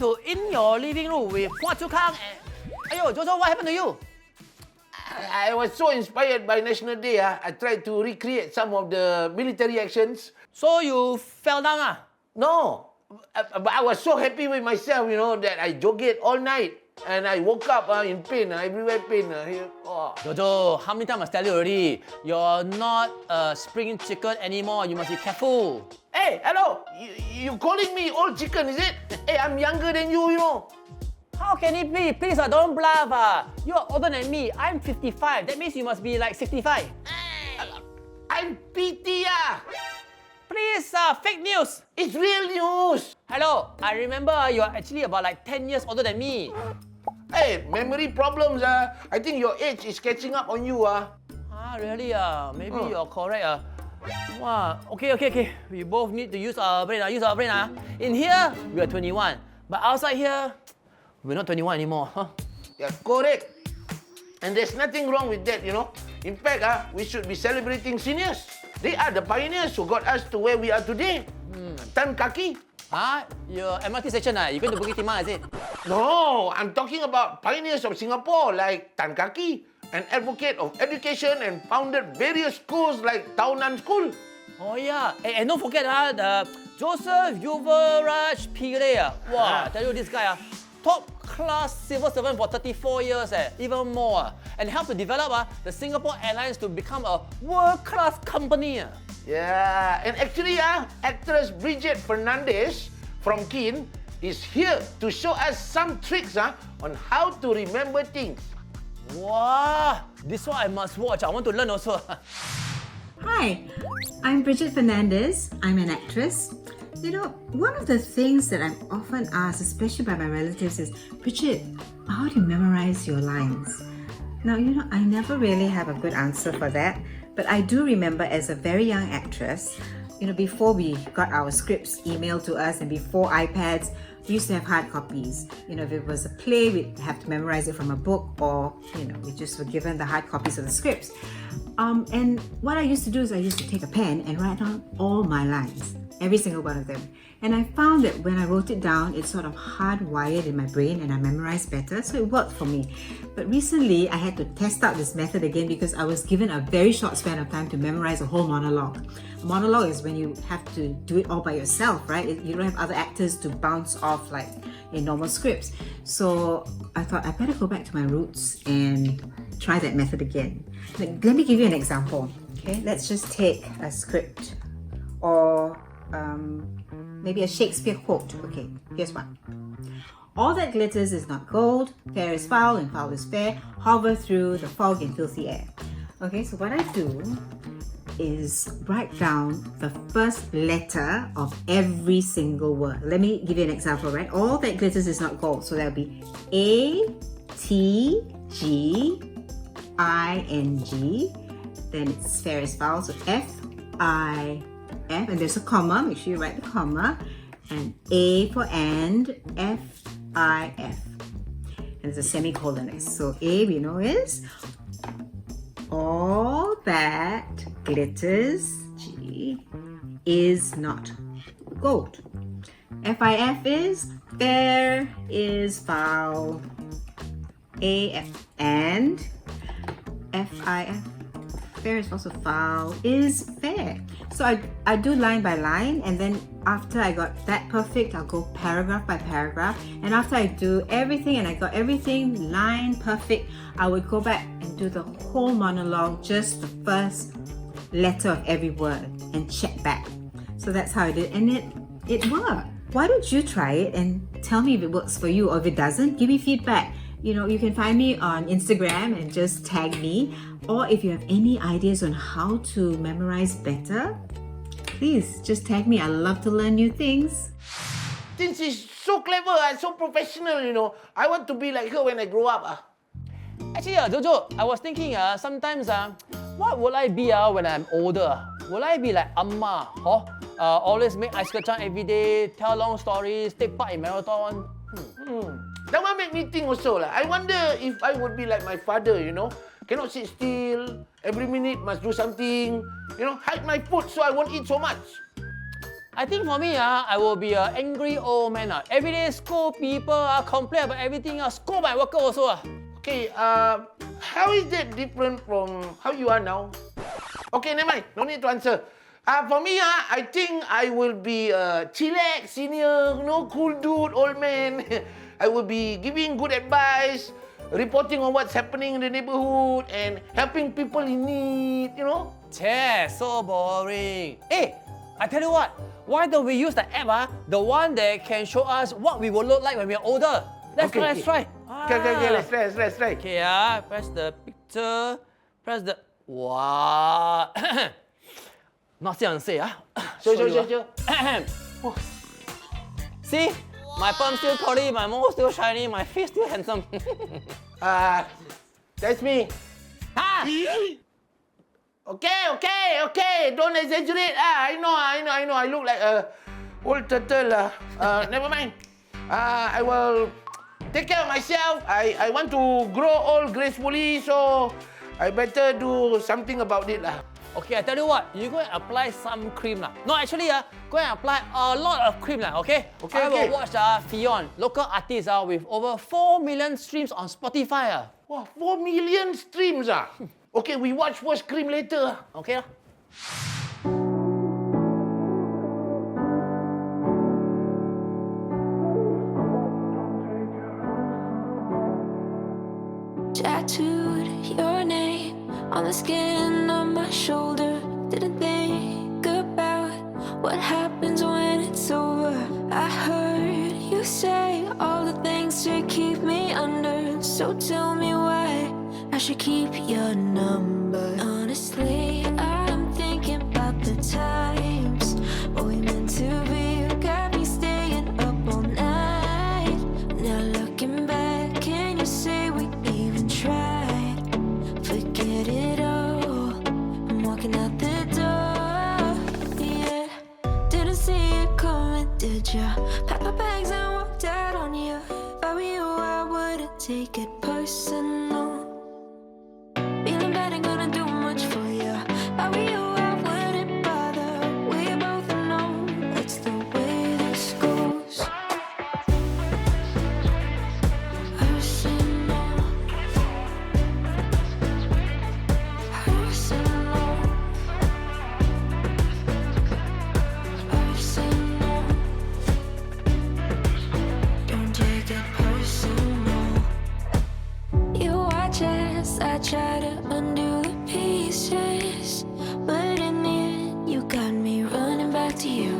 to in your living room with Hua Chukang and... Ayo, Jojo, what happened to you? I was so inspired by National Day. I tried to recreate some of the military actions. So you fell down, No, but I was so happy with myself, that I jogged all night. And I woke up in pain, everywhere pain. Here. Oh. Jojo, how many times I tell you already? You're not a spring chicken anymore. You must be careful. Hey, hello. You calling me old chicken, is it? Hey, I'm younger than you, How can it be? Please, don't bluff. You're older than me. I'm 55. That means you must be like 65. I'm PT. Please, fake news. It's real news. Hello, I remember you're actually about like 10 years older than me. Hey, memory problems. I think your age is catching up on you. Really? Maybe you're correct. Wow. Okay. We both need to use our brain. In here, we are 21. But outside here, we're not 21 anymore. Yeah, correct. And there's nothing wrong with that, In fact, we should be celebrating seniors. They are the pioneers who got us to where we are today. Tan Kaki. Your MRT station, you going to Bukit Timah, is it? No, I'm talking about pioneers of Singapore like Tan Kaki, an advocate of education and founded various schools like Tao Nan School. Oh yeah, and don't forget the Joseph Yuvaraj Pillay. Wow, I tell you this guy, top class civil servant for 34 years, even more. And helped to develop the Singapore Airlines to become a world-class company. Yeah, and actually, actress Bridget Fernandez from Keen is here to show us some tricks on how to remember things. Wow, this one I must watch. I want to learn also. Hi, I'm Bridget Fernandez. I'm an actress. One of the things that I'm often asked, especially by my relatives, is, Bridget, how do you memorize your lines? Now, I never really have a good answer for that, but I do remember as a very young actress, before we got our scripts emailed to us and before iPads, we used to have hard copies. If it was a play, we'd have to memorize it from a book, or, we just were given the hard copies of the scripts. And what I used to do is I used to take a pen and write down all my lines, every single one of them. And I found that when I wrote it down, it's sort of hardwired in my brain and I memorized better, so it worked for me. But recently, I had to test out this method again because I was given a very short span of time to memorize a whole monologue. A monologue is when you have to do it all by yourself, right? You don't have other actors to bounce off like in normal scripts. So I thought I better go back to my roots and try that method again. Let me give you an example. Okay, let's just take a script or maybe a Shakespeare quote. Okay, here's one. All that glitters is not gold, fair is foul and foul is fair, hover through the fog and filthy air. Okay, so what I do is write down the first letter of every single word. Let me give you an example, right? All that glitters is not gold, so that'll be A, T, G, I, N, G. Then it's fair is foul, so F, I, F, and there's a comma, make sure you write the comma, and A for and, F, I, F. And there's a semicolon next. So A we know is all that glitters, G, is not gold. FIF is fair is foul, AF, and FIF, fair is also foul, is fair. So I do line by line, and then after I got that perfect, I'll go paragraph by paragraph. And after I do everything and I got everything line perfect, I would go back and do the whole monologue, just the first letter of every word, and check back. So that's how I did, and it worked. Why don't you try it and tell me if it works for you, or if it doesn't, give me feedback. You can find me on Instagram and just tag me. Or if you have any ideas on how to memorize better, please just tag me. I love to learn new things. Since she's so clever and so professional, I want to be like her when I grow up. Actually, Jojo, I was thinking sometimes what will I be when I'm older? Will I be like Amma? Always make ice kacang every day, tell long stories, take part in marathon? That one make me think also. I wonder if I would be like my father, Cannot sit still, every minute must do something, hide my food so I won't eat so much. I think for me, I will be an angry old man. Every day scold people, complain about everything, scold my worker also. Okay, how is that different from how you are now? Okay, never mind. No need to answer. For me, I think I will be a chillax, senior, cool dude, old man. I will be giving good advice, reporting on what's happening in the neighborhood, and helping people in need, Che, so boring. Hey, I tell you what, why don't we use the app, the one that can show us what we will look like when we are older? Let's try. Okay, let's try. Okay, press the picture, press the... Wow. Not say, Sure. See? My palm still curly, my mouth still shiny, my face still handsome. That's me. Okay. Don't exaggerate. I know. I look like a old turtle. Never mind. I will take care of myself. I want to grow old gracefully, so I better do something about it. Okay, I tell you what, you go and apply some cream. No, actually, go and apply a lot of cream. Okay? I will watch FFION, local artist with over 4 million streams on Spotify. Wow, 4 million streams. Okay, we watch first cream later. Okay? Tattooed your name on the skin of my shoulder. Didn't think about what happens when it's over. I heard you say all the things to keep me under. So tell me why I should keep your number. Honestly, I'm thinking about the times when we meant to be. You got me staying up all night. Now looking back, can you say we even tried? Forget it all, I'm walking out the door. Yeah, didn't see it coming, did ya? Packed my bags and walked out on you. If I were you, I wouldn't take it personal. Feeling bad ain't gonna do much for you. If I were you, I wouldn't bother. We both know that's the way this goes. Personal. Don't take it personal. You watch as I try to undo the pieces, but in the end, you got me running back to you.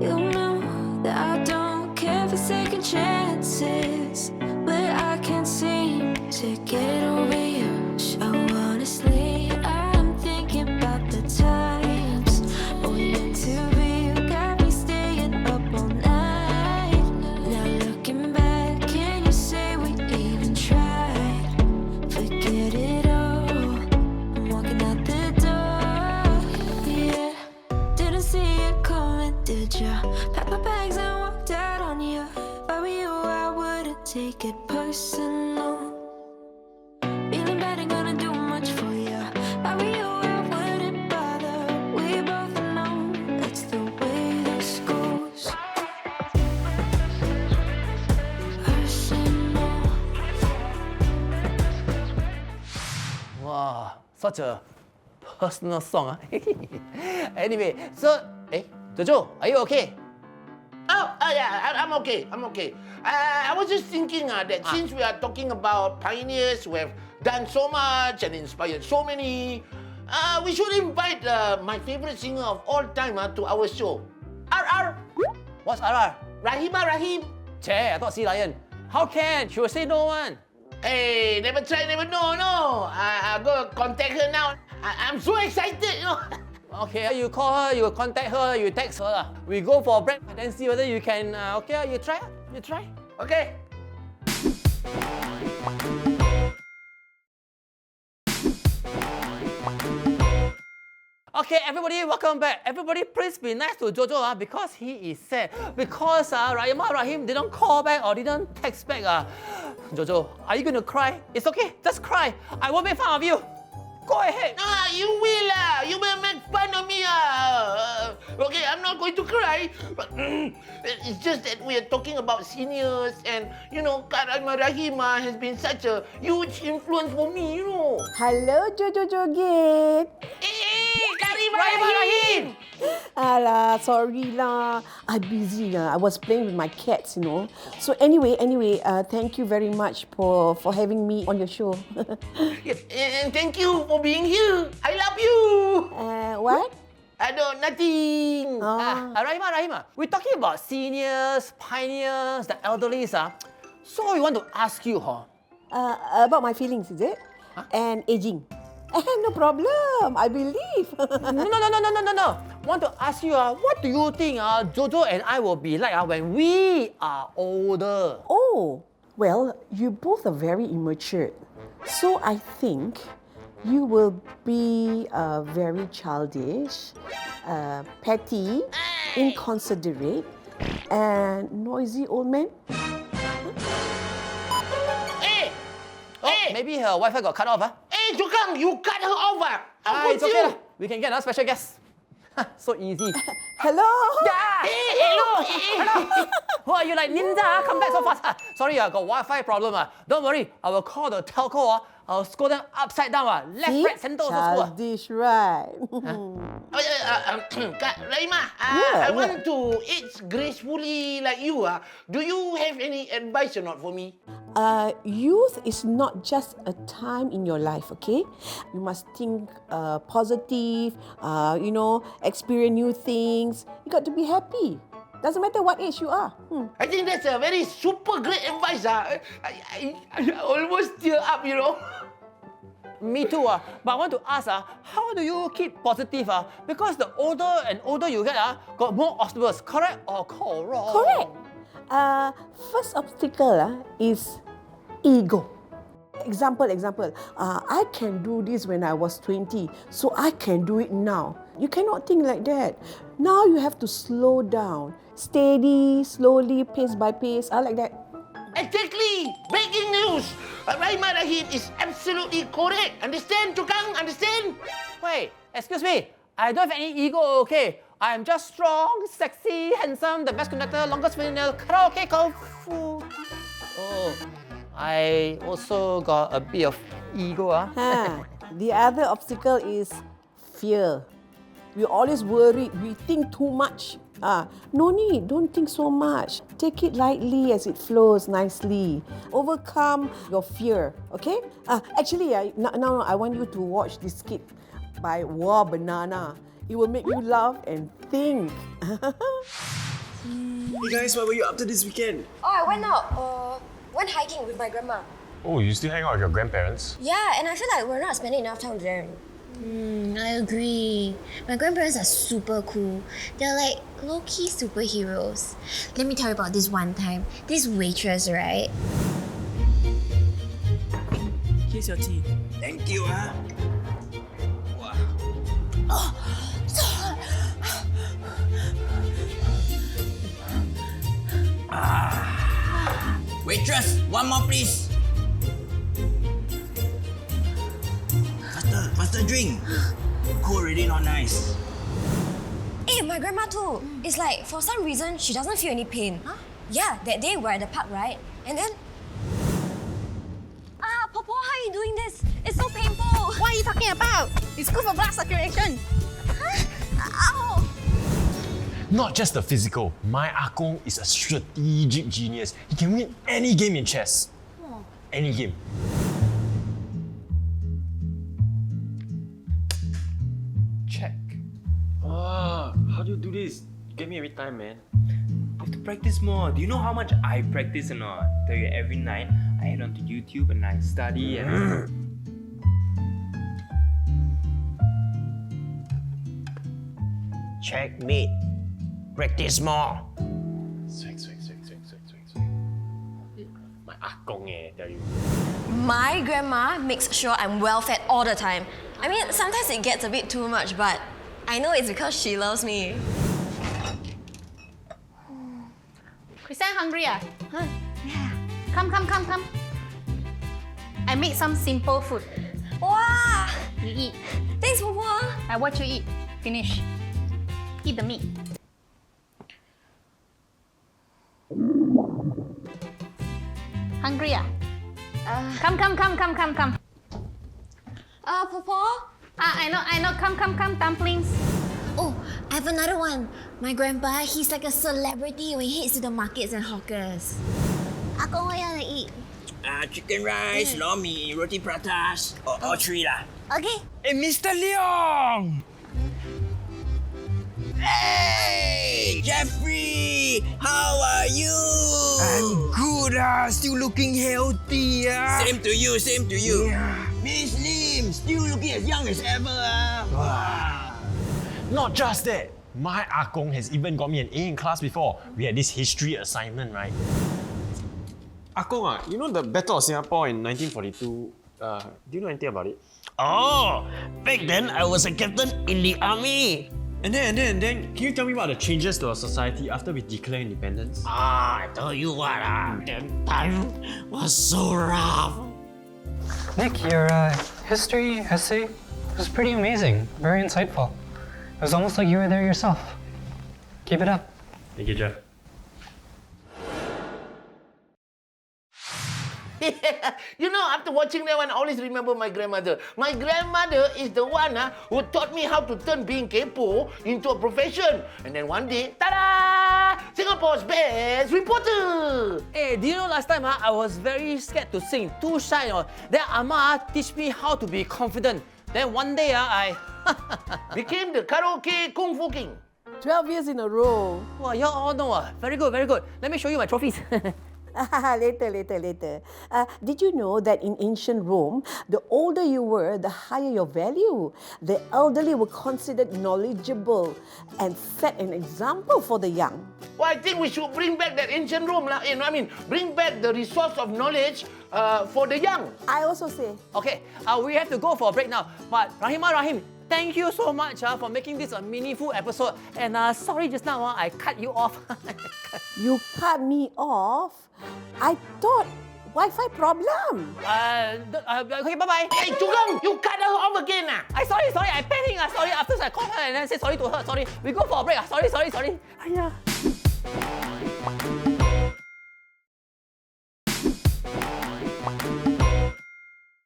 You know that I don't care for second chances, but I can't seem to get over you. So honestly, I'm thinking about the times when we meant to be. You got me staying up all night. Now looking back, can you say we even tried? Forget it all, I'm walking out the door. Yeah, didn't see it coming, did ya? Packed my bags and walked out on you. If I were you, I wouldn't take it personal. Feeling bad ain't gonna do much for you. If I were you, I wouldn't bother. We both know that's the way this goes. Personal. Wow, such a personal song. Anyway, so, Jojo, are you okay? Yeah, I'm okay. I was just thinking that since we are talking about pioneers who have done so much and inspired so many, we should invite my favorite singer of all time to our show. RR. What's RR? Rahimah Rahim. Che, I thought Sea Lion. How can? She will say no one. Hey, never try, never know, no. I'll go contact her now. I'm so excited, Okay, you call her, you contact her, you text her. We go for a break and then see whether you can, okay, you try. Okay. Okay, everybody, welcome back. Everybody, please be nice to Jojo because he is sad. Because Rahimah Rahim didn't call back or didn't text back. Jojo, are you going to cry? It's okay, just cry. I won't make fun of you. Go ahead. You will You will make fun of me Okay, I'm not going to cry. But it's just that we are talking about seniors and, Rahimah Rahim has been such a huge influence for me, Hello, Jojo Joget. Hey, Rahimah Rahimah Rahim! Alah, sorry lah. I'm busy lah. I was playing with my cats, So anyway, thank you very much for having me on your show. Yes, and thank you for being here. I love you. What? Nothing. Rahimah, we're talking about seniors, pioneers, the elderly. So we want to ask you, About my feelings, is it? And aging. No problem. I believe. No. Want to ask you, what do you think Jojo and I will be like when we are older? Oh, well, you both are very immature. So I think you will be very childish, petty, inconsiderate, and noisy old man. Maybe her Wi-Fi got cut off. Hey, Jokang, you cut her off. How could It's okay. you? We can get a special guest. So easy. Hello? Hello. Who are you like ninja? Come back so fast. Sorry, I got Wi-Fi problem. Don't worry, I will call the telco. I'll score them upside down. Left, right, center. Childish, right? Rahimah, I want to age gracefully like you. Do you have any advice or not for me? Youth is not just a time in your life, okay? You must think positive, experience new things. You got to be happy. Doesn't matter what age you are. I think that's a very super great advice. I almost tear up, Me too. But I want to ask, how do you keep positive? Because the older and older you get, got more obstacles. Correct or wrong? Correct. First obstacle is ego. Example. I can do this when I was 20, so I can do it now. You cannot think like that. Now you have to slow down. Steady, slowly, pace by pace. I like that. Exactly! Breaking news! Rahimah Rahim is absolutely correct. Understand, Jokang? Understand? Wait, excuse me. I don't have any ego, okay? I'm just strong, sexy, handsome, the best conductor, longest fingernail, karaoke, kung fu. Oh, I also got a bit of ego. The other obstacle is fear. We always worry. We think too much. No need. Don't think so much. Take it lightly as it flows nicely. Overcome your fear. Okay? Actually, now I want you to watch this skit by Wow Banana. It will make you laugh and think. Hey guys, what were you up to this weekend? Oh, I went out. Went hiking with my grandma. Oh, you still hang out with your grandparents? Yeah, and I feel like we're not spending enough time with them. I agree. My grandparents are super cool. They're like low-key superheroes. Let me tell you about this one time. This waitress, right? Here's your tea. Thank you, Wow. Waitress, one more please. Faster drink. Cold already, not nice. Hey, my grandma too. It's like, for some reason, she doesn't feel any pain. Huh? Yeah, that day we're at the park, right? And then... Popo, how are you doing this? It's so painful. What are you talking about? It's good for blood circulation. Huh? Ow! Not just the physical. My Akong is a strategic genius. He can win any game in chess. Any game. Check. How do you do this? You get me every time, man. You have to practice more. Do you know how much I practice or not? I tell you, every night I head onto YouTube and I study and... Checkmate. Practice more. Swag. My Akong tell you. My grandma makes sure I'm well-fed all the time. I mean, sometimes it gets a bit too much, but I know it's because she loves me. Christian hungry? Huh? Yeah. Come. I made some simple food. Wow! You eat. Thanks, Papa. I watch you eat. Finish. Eat the meat. Hungry ah? Come. Papa? I know. Come. Dumplings. Oh, I have another one. My grandpa, he's like a celebrity when he hits to the markets and hawkers. Akong, what you want to eat? Chicken rice, lor mee, roti pratas, or all three lah. Okay. Hey, Mr. Leong! Hey, Jeffrey! How are you? I'm good, still looking healthy. Same to you. Yeah. Miss Lim, still looking as young as ever. Not just that, my Akong has even got me an A in class before. We had this history assignment, right? Akong, you know the Battle of Singapore in 1942? Do you know anything about it? Oh, back then I was a captain in the army. And then, can you tell me what are the changes to our society after we declare independence? I tell you what, that time was so rough. Nick, your history essay was pretty amazing, very insightful. It was almost like you were there yourself. Keep it up. Thank you, Jeff. You know, after watching that one, I always remember my grandmother. My grandmother is the one who taught me how to turn being kepo into a profession. And then one day, ta-da! Singapore's best reporter! Hey, do you know last time I was very scared to sing, too shy. Then Amma teach me how to be confident. Then one day I became the karaoke kung fu king. 12 years in a row. Wow, you all know. Very good. Let me show you my trophies. Later. Did you know that in ancient Rome, the older you were, the higher your value? The elderly were considered knowledgeable and set an example for the young. Well, I think we should bring back that ancient Rome. You know what I mean? Bring back the resource of knowledge for the young. I also say. Okay, we have to go for a break now. But Rahimah Rahim, thank you so much for making this a meaningful episode. And sorry just now, I cut you off. You cut me off? I thought Wi-Fi problem. Okay, bye-bye. Hey, Chugong, you cut her off again. Sorry, I panicked. Sorry, after I called her and then said sorry to her. Sorry, we go for a break. Sorry. Ayah.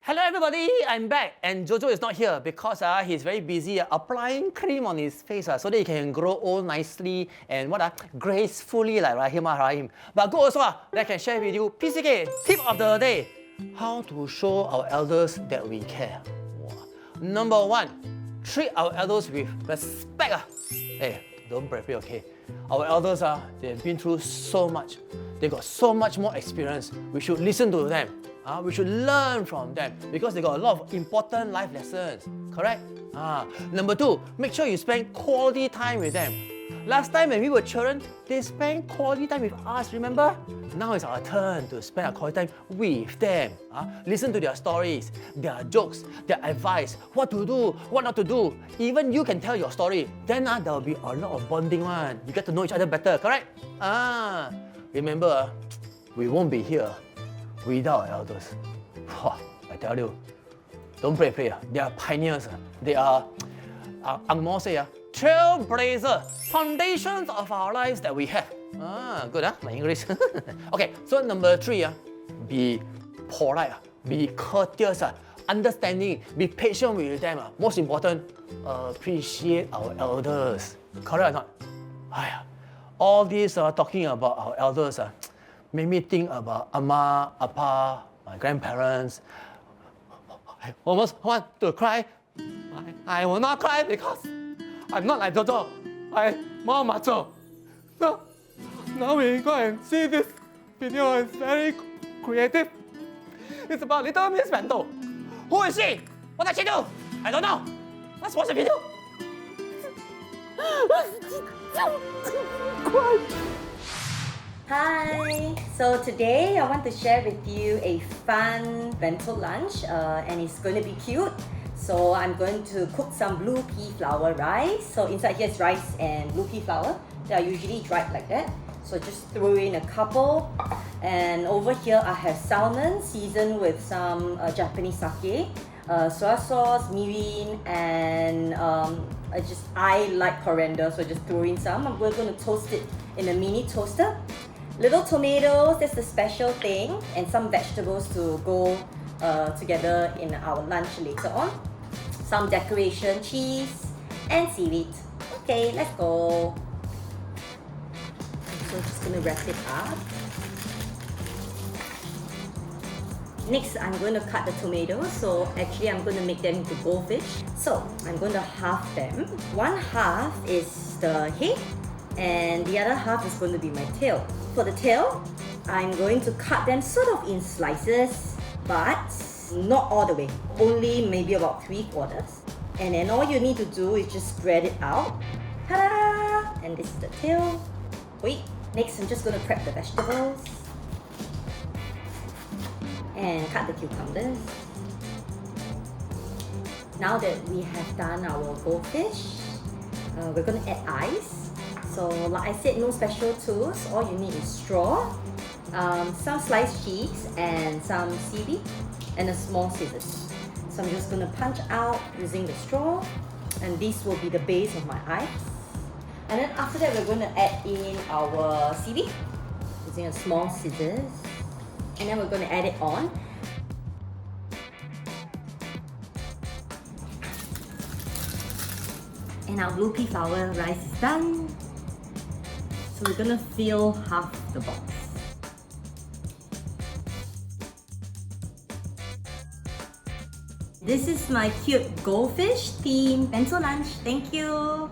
Hello everybody, I'm back and Jojo is not here because he's very busy applying cream on his face so that he can grow old nicely and gracefully like Rahimah Rahim. But good also that I can share with you PCK tip of the day. How to show our elders that we care. Wow. Number 1, treat our elders with respect. Hey, don't brag, okay? Our elders they've been through so much. They got so much more experience. We should listen to them. We should learn from them because they got a lot of important life lessons. Correct? Number 2, make sure you spend quality time with them. Last time when we were children, they spent quality time with us, remember? Now it's our turn to spend our quality time with them. Listen to their stories, their jokes, their advice, what to do, what not to do. Even you can tell your story. Then there will be a lot of bonding one. You get to know each other better, correct? Remember, we won't be here without our elders. I tell you, don't play. They are pioneers. They are, Ang Mo say, trailblazer, foundations of our lives that we have. Good, my English. Okay, so number 3, be polite, be courteous, understanding, be patient with them. Most important, appreciate our elders. Correct or not? All this talking about our elders made me think about Amma, Appa, my grandparents. I almost want to cry. I will not cry because I'm not like Jojo. I'm more macho. So, now we go and see this video. It's very creative. It's about Little Miss Bento. Who is she? What does she do? I don't know. Let's watch the video. Hi! So today I want to share with you a fun bento lunch and it's going to be cute. So I'm going to cook some blue pea flour rice. So inside here is rice and blue pea flour. They are usually dried like that. So just throw in a couple. And over here I have salmon seasoned with some Japanese sake. soy sauce, mirin, and I like coriander, so just throw in some. We're going to toast it in a mini toaster. Little tomatoes, that's the special thing, and some vegetables to go together in our lunch later on. Some decoration, cheese, and seaweed. Okay, let's go. So I'm just gonna wrap it up. Next, I'm going to cut the tomatoes. So actually, I'm going to make them into goldfish. So I'm going to half them. One half is the head, and the other half is going to be my tail. For the tail, I'm going to cut them sort of in slices, but not all the way. Only maybe about 3/4. And then all you need to do is just spread it out. Ta-da! And this is the tail. Wait, next I'm just going to prep the vegetables. And cut the cucumbers. Now that we have done our goldfish, we're going to add ice. So like I said, no special tools. All you need is straw, some sliced cheese, and some seaweed, and a small scissors. So I'm just going to punch out using the straw, and this will be the base of my ice. And then after that, we're going to add in our seaweed using a small scissors. And then we're going to add it on. And our blue pea flour rice is done. So we're going to fill half the box. This is my cute goldfish themed bento lunch. Thank you.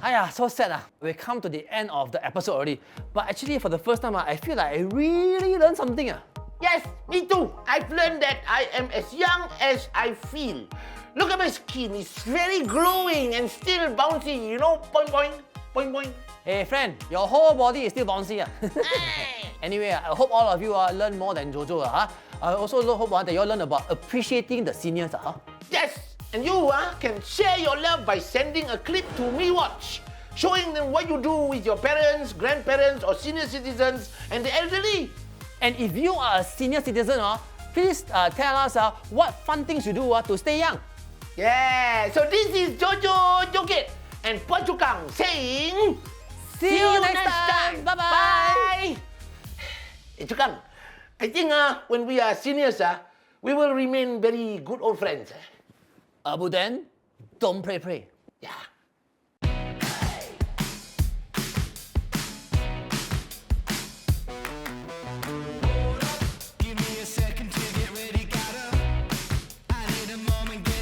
Aya, so sad. We come to the end of the episode already. But actually, for the first time, I feel like I really learned something. Yes, me too. I've learned that I am as young as I feel. Look at my skin, it's very glowing and still bouncy, you know, boing boing, boing boing. Hey friend, your whole body is still bouncy. Anyway, I hope all of you learn more than Jojo. I also hope that you all learn about appreciating the seniors. Yes, and you can share your love by sending a clip to MeWatch, showing them what you do with your parents, grandparents, or senior citizens and the elderly. And if you are a senior citizen, please tell us what fun things you do to stay young. Yeah, so this is Jojo Joget and Pachukang saying, See you next time. Bye-bye. Hey, Chukang, I think when we are seniors, we will remain very good old friends. But then, don't pray. Yeah. Give me a second to get ready, gotta. I need a moment.